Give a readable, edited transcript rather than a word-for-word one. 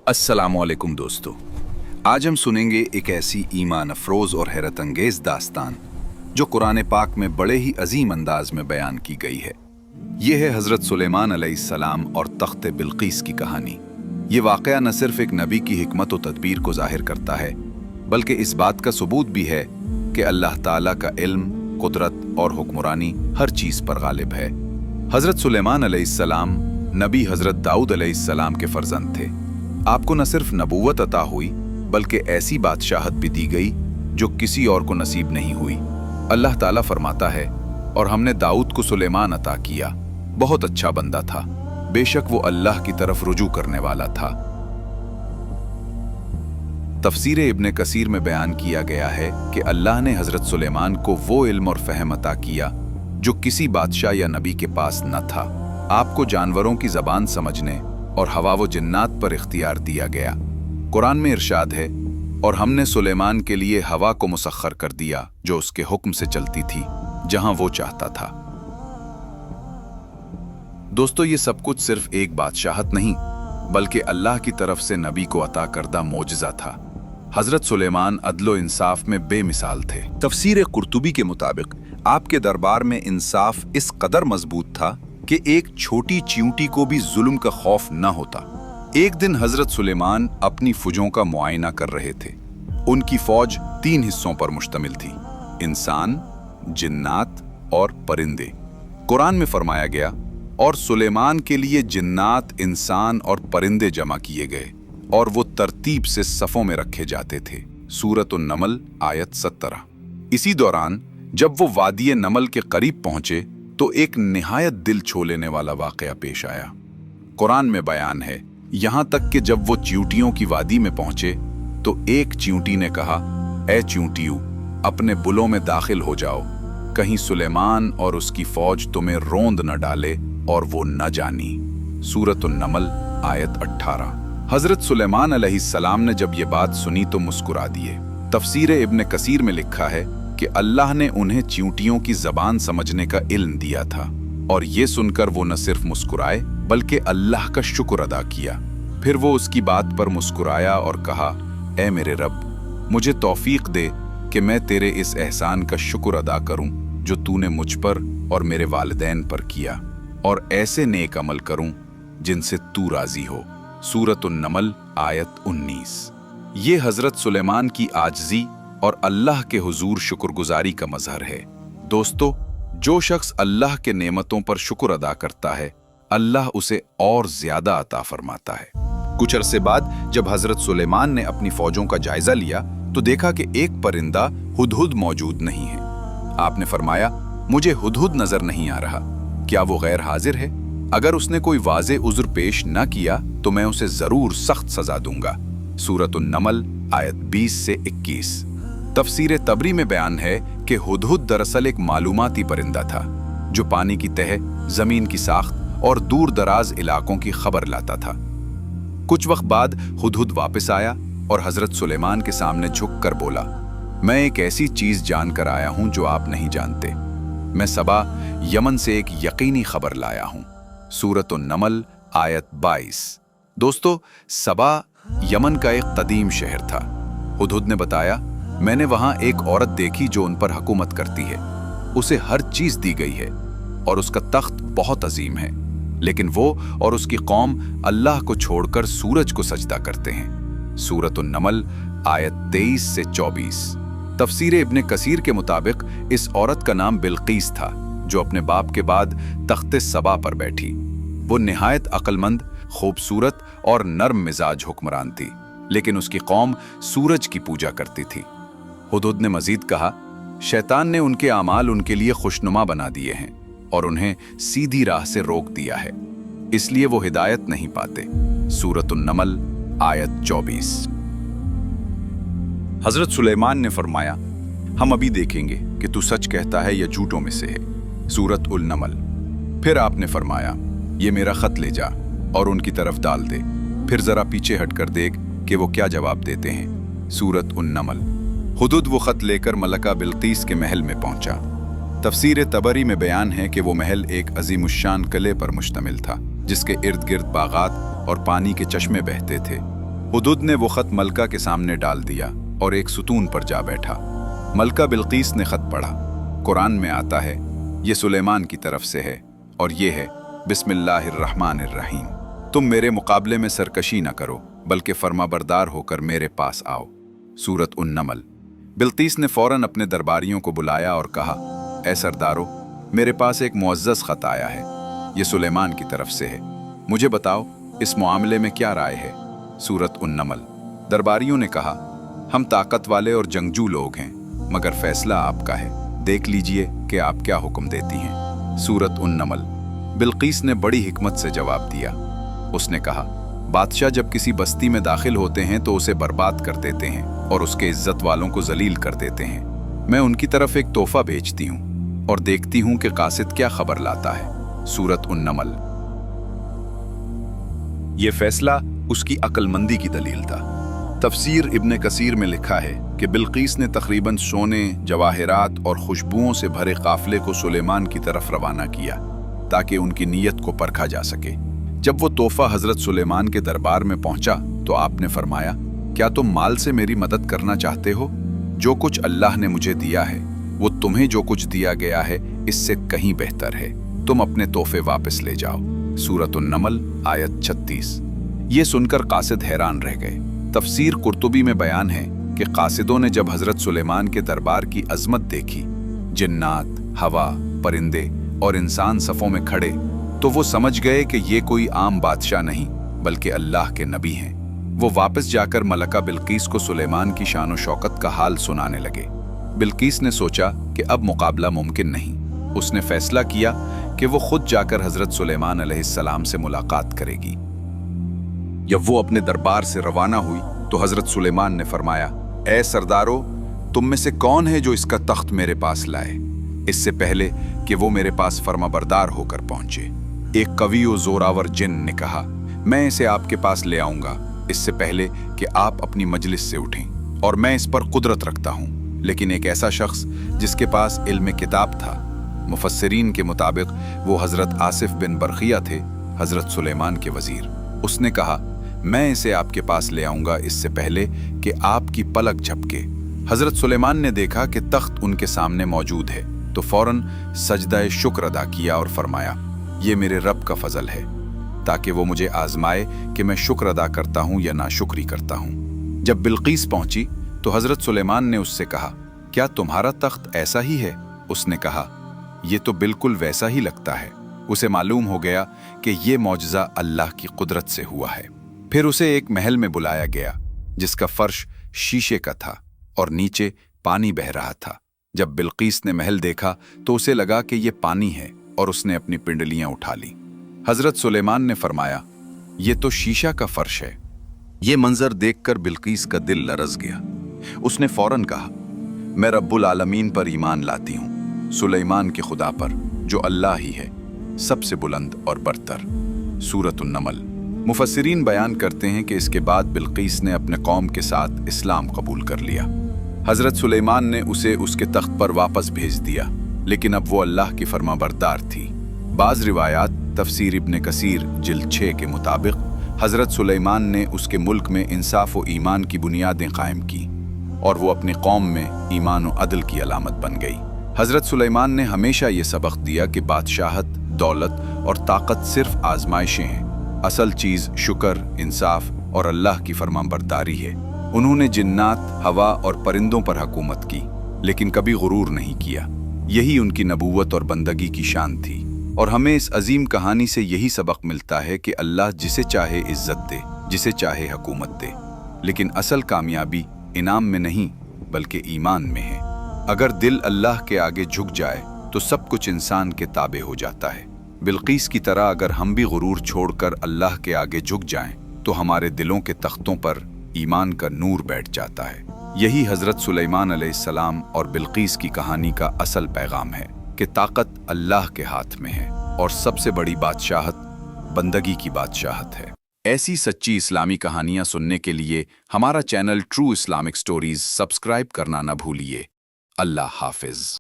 अस्सलामुअलैकुम दोस्तों, आज हम सुनेंगे एक ऐसी ईमान अफरोज और हैरत अंगेज दास्तान जो कुरान पाक में बड़े ही अजीम अंदाज में बयान की गई है। यह है हज़रत सुलेमान अलैहिस्सलाम और तख्त बिल्कीस की कहानी। ये वाक़या न सिर्फ एक नबी की हिकमत और तदबीर को जाहिर करता है, बल्कि इस बात का सबूत भी है कि अल्लाह ताला का इल्म, कुदरत और हुक्मरानी हर चीज़ पर गालिब है। हज़रत सुलेमान अलैहिस्सलाम नबी हज़रत दाऊद अलैहिस्सलाम के फर्जंद थे। आपको न सिर्फ नबूवत अता हुई बल्कि ऐसी बादशाहत भी दी गई जो किसी और को नसीब नहीं हुई। अल्लाह ताला फरमाता है, और हमने दाऊद को सुलेमान अता किया, बहुत अच्छा बंदा था, बेशक वो अल्लाह की तरफ रुजू करने वाला था। तफसीर इब्ने कसीर में बयान किया गया है कि अल्लाह ने हज़रत सुलेमान को वो इल्म और फहम अता किया जो किसी बादशाह या नबी के पास न था। आपको जानवरों की ज़बान समझने और हवा व जिन्नात पर इख्तियार दिया गया। कुरान में इरशाद है, और हमने सुलेमान के लिए हवा को मुसख्खर कर दिया जो उसके हुक्म से चलती थी जहां वो चाहता था। दोस्तों, ये सब कुछ सिर्फ एक बादशाहत नहीं बल्कि अल्लाह की तरफ से नबी को अता करदा मोजज़ा था। हजरत सुलेमान अदलो इंसाफ में बेमिसाल थे। तफसीर कुर्तुबी के मुताबिक आपके दरबार में इंसाफ इस कदर मजबूत था कि एक छोटी चींटी को भी जुल्म का खौफ न होता। एक दिन हजरत सुलेमान अपनी फौजों का मुआयना कर रहे थे। उनकी फौज 3 हिस्सों पर मुश्तमिल थी: इंसान, जिन्नात और परिंदे। कुरान में फरमाया गया, और सुलेमान के लिए जिन्नात, इंसान और परिंदे जमा किए गए और वो तरतीब से सफ़ों में रखे जाते थे। सूरत उन-नमल आयत 17। इसी दौरान जब वो वादिये नमल के करीब पहुंचे तो एक निहायत दिल छू लेने वाला वाक़या पेश आया। कुरान में बयान है, यहाँ तक कि जब वो चींटियों की वादी में पहुंचे तो एक चींटी ने कहा, ए चींटियों, अपने बुलों में दाखिल हो जाओ, कहीं सुलेमान और उसकी फौज तुम्हें रोंद न डाले और वो न जानी। सूरत उन-नमल आयत 18। हजरत सुलेमान अलैहिस्सलाम ने जब ये बात सुनी तो मुस्कुरा दिए। तफसीर इब्ने कसीर में लिखा है कि अल्लाह ने उन्हें चींटियों की जबान समझने का इल्म दिया था, और ये सुनकर वो न सिर्फ मुस्कुराए बल्कि अल्लाह का शुक्र अदा किया। फिर वो उसकी बात पर मुस्कुराया और कहा, ए मेरे रब, मुझे तौफीक दे कि मैं तेरे इस एहसान का शुक्र अदा करूं जो तूने मुझ पर और मेरे वालिदैन पर किया, और ऐसे नेक अमल करूं जिनसे तू राजी हो। सूरत उन-नमल आयत 19। ये हजरत सुलेमान की आजजी और अल्लाह के हुजूर शुक्रगुजारी का मजहर है। दोस्तों, जो शख्स अल्लाह के नेमतों पर शुक्र अदा करता है, अल्लाह उसे और ज्यादा अता फरमाता है। कुछ अरसे बाद जब हजरत सुलेमान ने अपनी फौजों का जायजा लिया तो देखा कि एक परिंदा हुदहुद मौजूद नहीं है। आपने फरमाया, मुझे हुदहुद नजर नहीं आ रहा, क्या वो गैर हाजिर है? अगर उसने कोई वाज़े उज़्र पेश न किया तो मैं उसे जरूर सख्त सजा दूंगा। सूरत उन-नमल आयत 20 से 21। तफसीर तबरी में बयान है कि हुदहुद दरअसल एक मालूमाती परिंदा था जो पानी की तह, जमीन की साख्त और दूर दराज इलाकों की खबर लाता था। कुछ वक्त बाद हुदहुद वापस आया और हजरत सुलेमान के सामने झुक कर बोला, मैं एक ऐसी चीज जानकर आया हूं जो आप नहीं जानते। मैं सबा, यमन से एक यकीनी खबर लाया हूं। सूरत उन-नमल आयत 22। दोस्तों, सबा यमन का एक कदीम शहर था। हुदहुद ने बताया, मैंने वहां एक औरत देखी जो उन पर हुकूमत करती है। उसे हर चीज दी गई है और उसका तख्त बहुत अजीम है, लेकिन वो और उसकी कौम अल्लाह को छोड़कर सूरज को सजदा करते हैं। सूरत उन-नमल आयत 23 से 24। तफसीर इब्ने कसीर के मुताबिक इस औरत का नाम बिल्कीस था जो अपने बाप के बाद तख्ते सबा पर बैठी। वो निहायत अक्लमंद, खूबसूरत और नर्म मिजाज हुक्मरान थी, लेकिन उसकी कौम सूरज की पूजा करती थी। हुदहुद ने मजीद कहा, शैतान ने उनके आमाल उनके लिए खुशनुमा बना दिए हैं और उन्हें सीधी राह से रोक दिया है, इसलिए वो हिदायत नहीं पाते। सूरत उन-नमल आयत 24। हजरत सुलेमान ने फरमाया, हम अभी देखेंगे कि तू सच कहता है या झूठों में से है। सूरत उन-नमल। फिर आपने फरमाया, ये मेरा खत ले जा और उनकी तरफ डाल दे, फिर जरा पीछे हटकर देख कि वो क्या जवाब देते हैं। सूरत उन-नमल। हुदहुद वो खत लेकर मलका बिल्कीस के महल में पहुंचा। तफसीर तबरी में बयान है कि वो महल एक अजीमुश्शान किले पर मुश्तमिल था जिसके इर्द गिर्द बागात और पानी के चश्मे बहते थे। हुदुद ने वो खत मलका के सामने डाल दिया और एक सुतून पर जा बैठा। मलका बिल्कीस ने खत पढ़ा। कुरान में आता है, ये सुलेमान की तरफ से है और ये है बिस्मिल्लाहिर्रहमानिर्रहीम। तुम मेरे मुकाबले में सरकशी न करो, बल्कि फर्माबरदार होकर मेरे पास आओ। सूरत उन-नमल। बिल्कीस ने फौरन अपने दरबारियों को बुलाया और कहा, ए सरदारो, मेरे पास एक मुअज़्ज़ज़ खत आया है, ये सुलेमान की तरफ से है। मुझे बताओ इस मामले में क्या राय है। सूरत उन-नमल। दरबारियों ने कहा, हम ताकत वाले और जंगजू लोग हैं, मगर फैसला आपका है, देख लीजिए कि आप क्या हुक्म देती हैं। सूरत उन-नमल। बिल्कीस ने बड़ी हिकमत से जवाब दिया। उसने कहा, बादशाह जब किसी बस्ती में दाखिल होते हैं तो उसे बर्बाद कर देते हैं और उसके इज्जत वालों को जलील कर देते हैं। मैं उनकी तरफ एक तोहफा भेजती हूँ और देखती हूँ कि कासिद क्या खबर लाता है। सूरत उन-नमल। ये फैसला उसकी अक्लमंदी की दलील था। तफसीर इब्ने कसीर में लिखा है कि बिल्कीस ने तकरीबन सोने, जवाहिरात और खुशबुओं से भरे काफिले को सुलेमान की तरफ रवाना किया ताकि उनकी नीयत को परखा जा सके। जब वो तोहफा हजरत सुलेमान के दरबार में पहुंचा तो आपने फरमाया, क्या तुम माल से मेरी मदद करना चाहते हो? जो कुछ अल्लाह ने मुझे दिया है वो तुम्हें जो कुछ दिया गया है इससे कहीं बेहतर है। तुम अपने तोहफे वापस ले जाओ। सूरत उन-नमल आयत 36। ये सुनकर कासिद हैरान रह गए। तफसीर कुर्तुबी में बयान है कि कासिदों ने जब हजरत सुलेमान के दरबार की अजमत देखी, जिन्नात, हवा, परिंदे और इंसान सफ़ों में खड़े, तो वो समझ गए कि ये कोई आम बादशाह नहीं बल्कि अल्लाह के नबी हैं। वो वापस जाकर मलका बिल्कीस को सुलेमान की शान व शौकत का हाल सुनाने लगे। बिल्कीस ने सोचा कि अब मुकाबला मुमकिन नहीं। उसने फैसला किया कि वो खुद जाकर हजरत सुलेमान अलैहिस्सलाम से मुलाकात करेगी। जब वो अपने दरबार से रवाना हुई तो हजरत सुलेमान ने फरमाया, ए सरदारो, तुम में से कौन है जो इसका तख्त मेरे पास लाए, इससे पहले कि वो मेरे पास फर्माबरदार होकर पहुंचे। एक कवि और जोरावर जिन ने कहा, मैं इसे आपके पास ले आऊंगा इससे पहले कि आप अपनी मजलिस से उठें, और मैं इस पर कुदरत रखता हूं। लेकिन एक ऐसा शख्स जिसके पास इल्म किताब था, मुफस्सिरीन के मुताबिक वो हजरत आसिफ बिन बरखिया थे, हजरत सुलेमान के वजीर। उसने कहा, मैं इसे आपके पास ले आऊंगा इससे पहले कि आपकी पलक झपके। हजरत सुलेमान ने देखा कि तख्त उनके सामने मौजूद है तो फौरन सजदा शुक्र अदा किया और फरमाया, ये मेरे रब का फजल है ताकि वो मुझे आजमाए कि मैं शुक्र अदा करता हूँ या नाशुक्री करता हूँ। जब बिल्कीस पहुंची तो हजरत सुलेमान ने उससे कहा, क्या तुम्हारा तख्त ऐसा ही है? उसने कहा, ये तो बिल्कुल वैसा ही लगता है। उसे मालूम हो गया कि ये मौजज़ा अल्लाह की कुदरत से हुआ है। फिर उसे एक महल में बुलाया गया जिसका फर्श शीशे का था और नीचे पानी बह रहा था। जब बिल्कीस ने महल देखा तो उसे लगा कि ये पानी है और उसने अपनी पिंडलियां उठा ली। हजरत सुलेमान ने फरमाया, ये तो शीशा का फर्श है। ये मंजर देखकर बिल्कीस का दिल लरज़ गया। उसने फौरन कहा, मैं रब्बुल आलमीन पर ईमान लाती हूँ, सुलेमान के खुदा पर जो अल्लाह ही है, सबसे बुलंद और बरतर। सूरत उन-नमल। मुफस्सिरीन बयान करते हैं कि इसके बाद बिल्कीस ने अपने कौम के साथ इस्लाम कबूल कर लिया। हजरत सुलेमान ने उसे उसके तख्त पर वापस भेज दिया, लेकिन अब वो अल्लाह की फरमाबरदार थी। बाज़ रिवायात तफसीर इब्ने कसीर जिल्द 6 के मुताबिक हजरत सुलेमान ने उसके मुल्क में इंसाफ व ईमान की बुनियादें कायम की और वो अपनी कौम में ईमान व अदल की अलामत बन गई। हजरत सुलेमान ने हमेशा ये सबक दिया कि बादशाहत, दौलत और ताकत सिर्फ आजमाइशें हैं, असल चीज शुक्र, इंसाफ और अल्लाह की फरमाबरदारी है। उन्होंने जिन्नात, हवा और परिंदों पर हुकूमत की, लेकिन कभी गुरूर नहीं किया। यही उनकी नबूवत और बंदगी की शान थी। और हमें इस अजीम कहानी से यही सबक मिलता है कि अल्लाह जिसे चाहे इज्जत दे, जिसे चाहे हुकूमत दे, लेकिन असल कामयाबी इनाम में नहीं बल्कि ईमान में है। अगर दिल अल्लाह के आगे झुक जाए तो सब कुछ इंसान के ताबे हो जाता है। बिल्कीस की तरह अगर हम भी गुरूर छोड़कर अल्लाह के आगे झुक जाएं तो हमारे दिलों के तख्तों पर ईमान का नूर बैठ जाता है। यही हजरत सुलेमान अलैहिस्सलाम और बिल्कीस की कहानी का असल पैगाम है कि ताकत अल्लाह के हाथ में है और सबसे बड़ी बादशाहत बंदगी की बादशाहत है। ऐसी सच्ची इस्लामी कहानियां सुनने के लिए हमारा channel true Islamic stories subscribe करना न भूलिए। अल्लाह हाफिज।